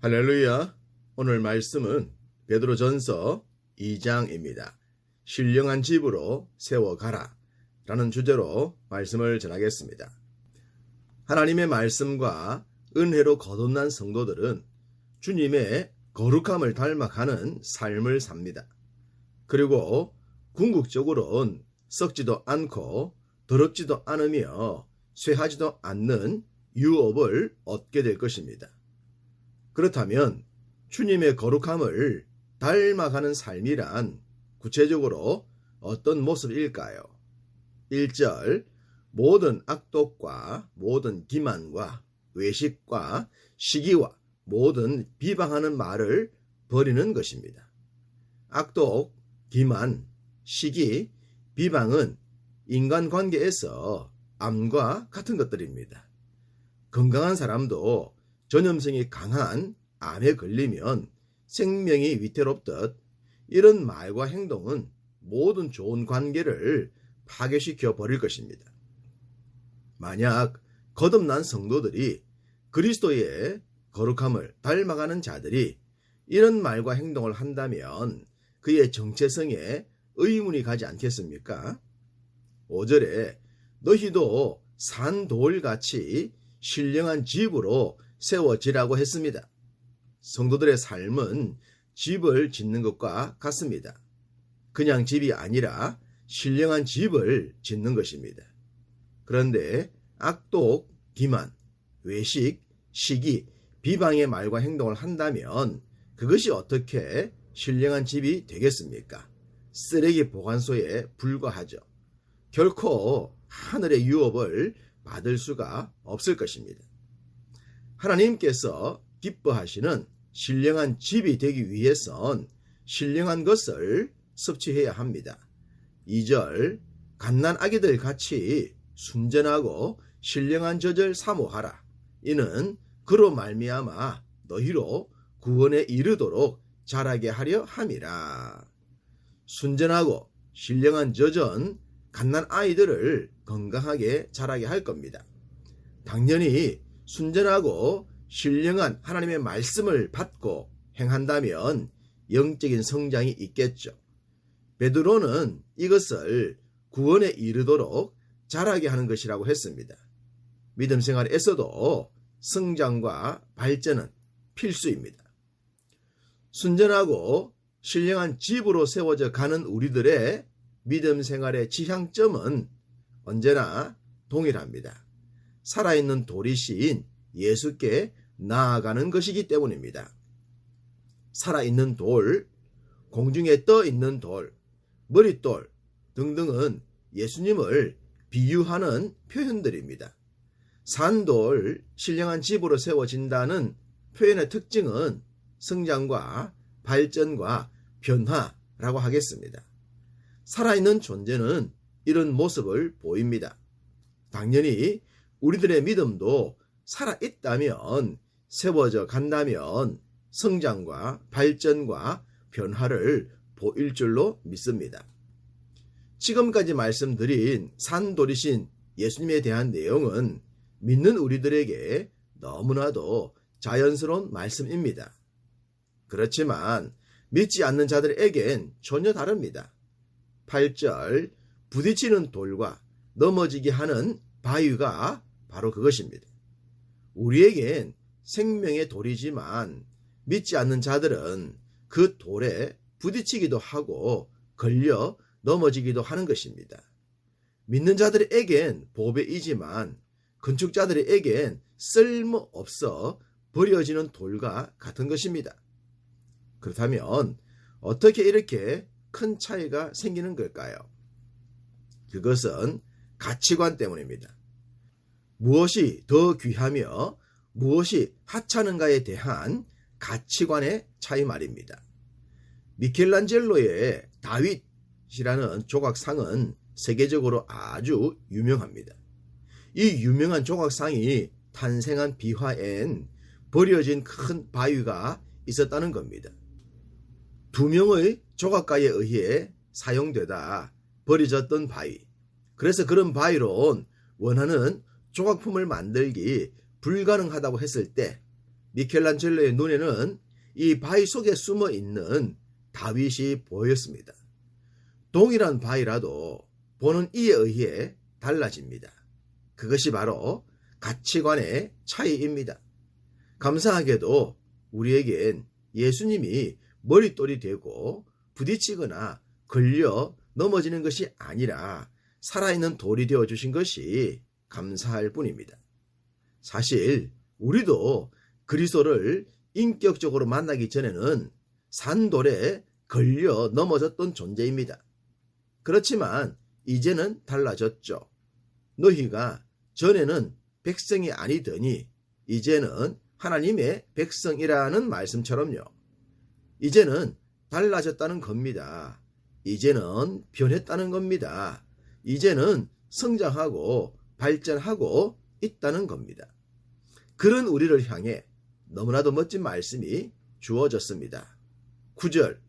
할렐루야. 오늘 말씀은 베드로전서 2장입니다. 신령한 집으로 세워가라 라는 주제로 말씀을 전하겠습니다. 하나님의 말씀과 은혜로 거듭난 성도들은 주님의 거룩함을 닮아가는 삶을 삽니다. 그리고 궁극적으로는 썩지도 않고 더럽지도 않으며 쇠하지도 않는 유업을 얻게 될 것입니다. 그렇다면 주님의 거룩함을 닮아가는 삶이란 구체적으로 어떤 모습일까요? 1절, 모든 악독과 모든 기만과 외식과 시기와 모든 비방하는 말을 버리는 것입니다. 악독, 기만, 시기, 비방은 인간관계에서 암과 같은 것들입니다. 건강한 사람도 전염성이 강한 암에 걸리면 생명이 위태롭듯 이런 말과 행동은 모든 좋은 관계를 파괴시켜 버릴 것입니다. 만약 거듭난 성도들이 그리스도의 거룩함을 닮아가는 자들이 이런 말과 행동을 한다면 그의 정체성에 의문이 가지 않겠습니까? 5절에 너희도 산돌같이 신령한 집으로 세워지라고 했습니다. 성도들의 삶은 집을 짓는 것과 같습니다. 그냥 집이 아니라 신령한 집을 짓는 것입니다. 그런데 악독, 기만, 외식, 시기, 비방의 말과 행동을 한다면 그것이 어떻게 신령한 집이 되겠습니까? 쓰레기 보관소에 불과하죠. 결코 하늘의 유업을 받을 수가 없을 것입니다. 하나님께서 기뻐하시는 신령한 집이 되기 위해선 신령한 것을 섭취해야 합니다. 2절, 갓난 아기들 같이 순전하고 신령한 젖을 사모하라. 이는 그로 말미암아 너희로 구원에 이르도록 자라게 하려 함이라. 순전하고 신령한 젖은 갓난 아이들을 건강하게 자라게 할 겁니다. 당연히 순전하고 신령한 하나님의 말씀을 받고 행한다면 영적인 성장이 있겠죠. 베드로는 이것을 구원에 이르도록 자라게 하는 것이라고 했습니다. 믿음 생활에서도 성장과 발전은 필수입니다. 순전하고 신령한 집으로 세워져 가는 우리들의 믿음 생활의 지향점은 언제나 동일합니다. 살아있는 돌이신 예수께 나아가는 것이기 때문입니다. 살아있는 돌, 공중에 떠있는 돌, 머릿돌 등등은 예수님을 비유하는 표현들입니다. 산돌, 신령한 집으로 세워진다는 표현의 특징은 성장과 발전과 변화라고 하겠습니다. 살아있는 존재는 이런 모습을 보입니다. 당연히 우리들의 믿음도 살아있다면, 세워져 간다면 성장과 발전과 변화를 보일 줄로 믿습니다. 지금까지 말씀드린 산돌이신 예수님에 대한 내용은 믿는 우리들에게 너무나도 자연스러운 말씀입니다. 그렇지만 믿지 않는 자들에겐 전혀 다릅니다. 8절, 부딪히는 돌과 넘어지게 하는 바위가 바로 그것입니다. 우리에겐 생명의 돌이지만 믿지 않는 자들은 그 돌에 부딪히기도 하고 걸려 넘어지기도 하는 것입니다. 믿는 자들에겐 보배이지만 건축자들에겐 쓸모없어 버려지는 돌과 같은 것입니다. 그렇다면 어떻게 이렇게 큰 차이가 생기는 걸까요? 그것은 가치관 때문입니다. 무엇이 더 귀하며 무엇이 하찮은가에 대한 가치관의 차이 말입니다. 미켈란젤로의 다윗이라는 조각상은 세계적으로 아주 유명합니다. 이 유명한 조각상이 탄생한 비화엔 버려진 큰 바위가 있었다는 겁니다. 2명의 조각가에 의해 사용되다 버려졌던 바위. 그래서 그런 바위로 원하는 조각품을 만들기 불가능하다고 했을 때 미켈란젤로의 눈에는 이 바위 속에 숨어 있는 다윗이 보였습니다. 동일한 바위라도 보는 이에 의해 달라집니다. 그것이 바로 가치관의 차이입니다. 감사하게도 우리에겐 예수님이 머릿돌이 되고 부딪히거나 걸려 넘어지는 것이 아니라 살아있는 돌이 되어주신 것이 감사할 뿐입니다. 사실 우리도 그리스도를 인격적으로 만나기 전에는 산돌에 걸려 넘어졌던 존재입니다. 그렇지만 이제는 달라졌죠. 너희가 전에는 백성이 아니더니 이제는 하나님의 백성이라는 말씀처럼요. 이제는 달라졌다는 겁니다. 이제는 변했다는 겁니다. 이제는 성장하고 발전하고 있다는 겁니다. 그런 우리를 향해 너무나도 멋진 말씀이 주어졌습니다. 9절,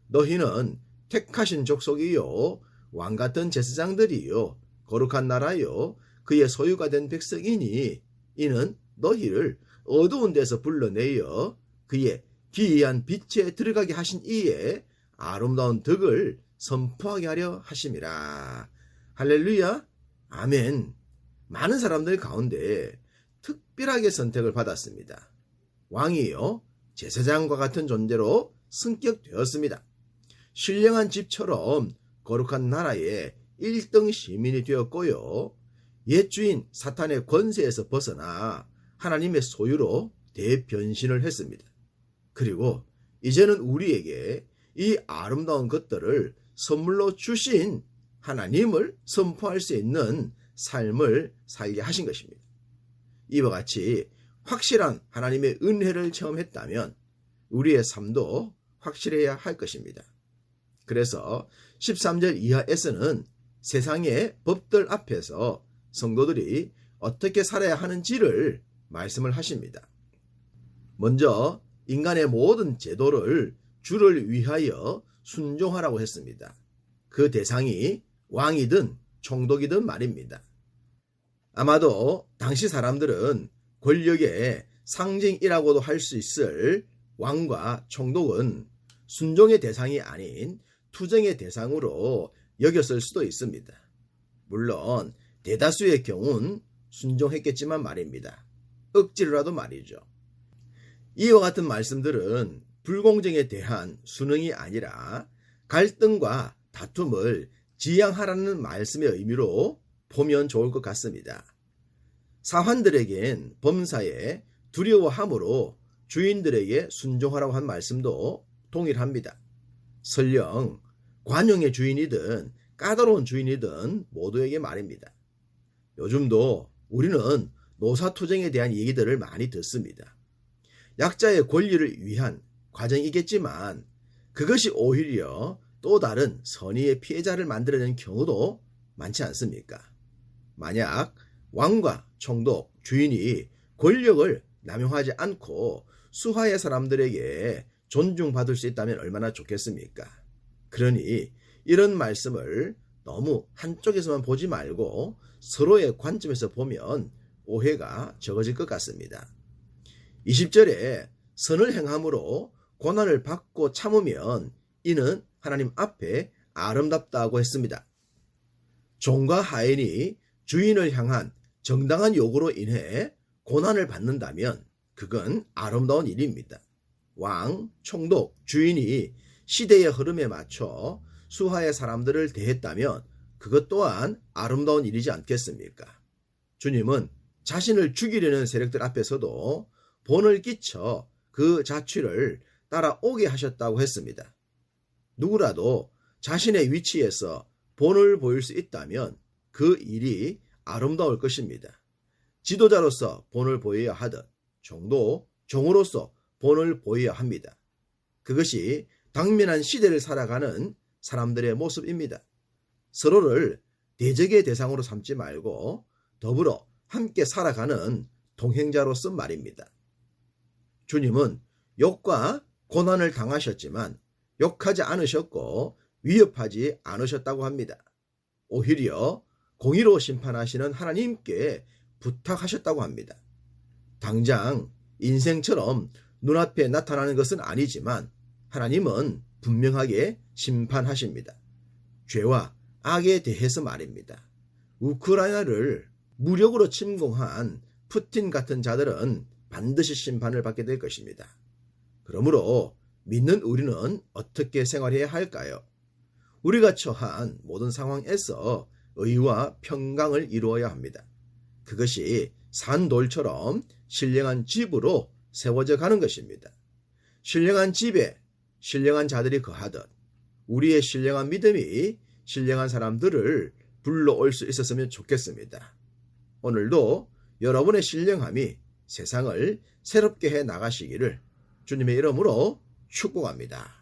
너희는 택하신 족속이요 왕같은 제사장들이요 거룩한 나라요 그의 소유가 된 백성이니 이는 너희를 어두운 데서 불러내어 그의 기이한 빛에 들어가게 하신 이에 아름다운 덕을 선포하게 하려 하심이라. 할렐루야, 아멘. 많은 사람들 가운데 특별하게 선택을 받았습니다. 왕이요 제사장과 같은 존재로 승격되었습니다. 신령한 집처럼 거룩한 나라의 1등 시민이 되었고요. 옛 주인 사탄의 권세에서 벗어나 하나님의 소유로 대변신을 했습니다. 그리고 이제는 우리에게 이 아름다운 것들을 선물로 주신 하나님을 선포할 수 있는 삶을 살게 하신 것입니다. 이와 같이 확실한 하나님의 은혜를 체험했다면 우리의 삶도 확실해야 할 것입니다. 그래서 13절 이하에서는 세상의 법들 앞에서 성도들이 어떻게 살아야 하는지를 말씀을 하십니다. 먼저 인간의 모든 제도를 주를 위하여 순종하라고 했습니다. 그 대상이 왕이든 총독이든 말입니다. 아마도 당시 사람들은 권력의 상징이라고도 할 수 있을 왕과 총독은 순종의 대상이 아닌 투정의 대상으로 여겼을 수도 있습니다. 물론 대다수의 경우는 순종했겠지만 말입니다. 억지로라도 말이죠. 이와 같은 말씀들은 불공정에 대한 순응이 아니라 갈등과 다툼을 지양하라는 말씀의 의미로 보면 좋을 것 같습니다. 사환들에겐 범사에 두려워함으로 주인들에게 순종하라고 한 말씀도 동일합니다. 설령 관용의 주인이든 까다로운 주인이든 모두에게 말입니다. 요즘도 우리는 노사투쟁에 대한 얘기들을 많이 듣습니다. 약자의 권리를 위한 과정이겠지만 그것이 오히려 또 다른 선의의 피해자를 만들어내는 경우도 많지 않습니까? 만약 왕과 총독, 주인이 권력을 남용하지 않고 수하의 사람들에게 존중받을 수 있다면 얼마나 좋겠습니까? 그러니 이런 말씀을 너무 한쪽에서만 보지 말고 서로의 관점에서 보면 오해가 적어질 것 같습니다. 20절에 선을 행함으로 고난을 받고 참으면 이는 하나님 앞에 아름답다고 했습니다. 종과 하인이 주인을 향한 정당한 요구로 인해 고난을 받는다면 그건 아름다운 일입니다. 왕, 총독, 주인이 시대의 흐름에 맞춰 수하의 사람들을 대했다면 그것 또한 아름다운 일이지 않겠습니까? 주님은 자신을 죽이려는 세력들 앞에서도 본을 끼쳐 그 자취를 따라오게 하셨다고 했습니다. 누구라도 자신의 위치에서 본을 보일 수 있다면 그 일이 아름다울 것입니다. 지도자로서 본을 보여야 하듯 종도 종으로서 본을 보여야 합니다. 그것이 당면한 시대를 살아가는 사람들의 모습입니다. 서로를 대적의 대상으로 삼지 말고 더불어 함께 살아가는 동행자로서 말입니다. 주님은 욕과 고난을 당하셨지만 욕하지 않으셨고 위협하지 않으셨다고 합니다. 오히려 공의로 심판하시는 하나님께 부탁하셨다고 합니다. 당장 인생처럼 눈앞에 나타나는 것은 아니지만 하나님은 분명하게 심판하십니다. 죄와 악에 대해서 말입니다. 우크라이나를 무력으로 침공한 푸틴 같은 자들은 반드시 심판을 받게 될 것입니다. 그러므로 믿는 우리는 어떻게 생활해야 할까요? 우리가 처한 모든 상황에서 의와 평강을 이루어야 합니다. 그것이 산돌처럼 신령한 집으로 세워져 가는 것입니다. 신령한 집에 신령한 자들이 거하듯 우리의 신령한 믿음이 신령한 사람들을 불러올 수 있었으면 좋겠습니다. 오늘도 여러분의 신령함이 세상을 새롭게 해 나가시기를 주님의 이름으로 축복합니다.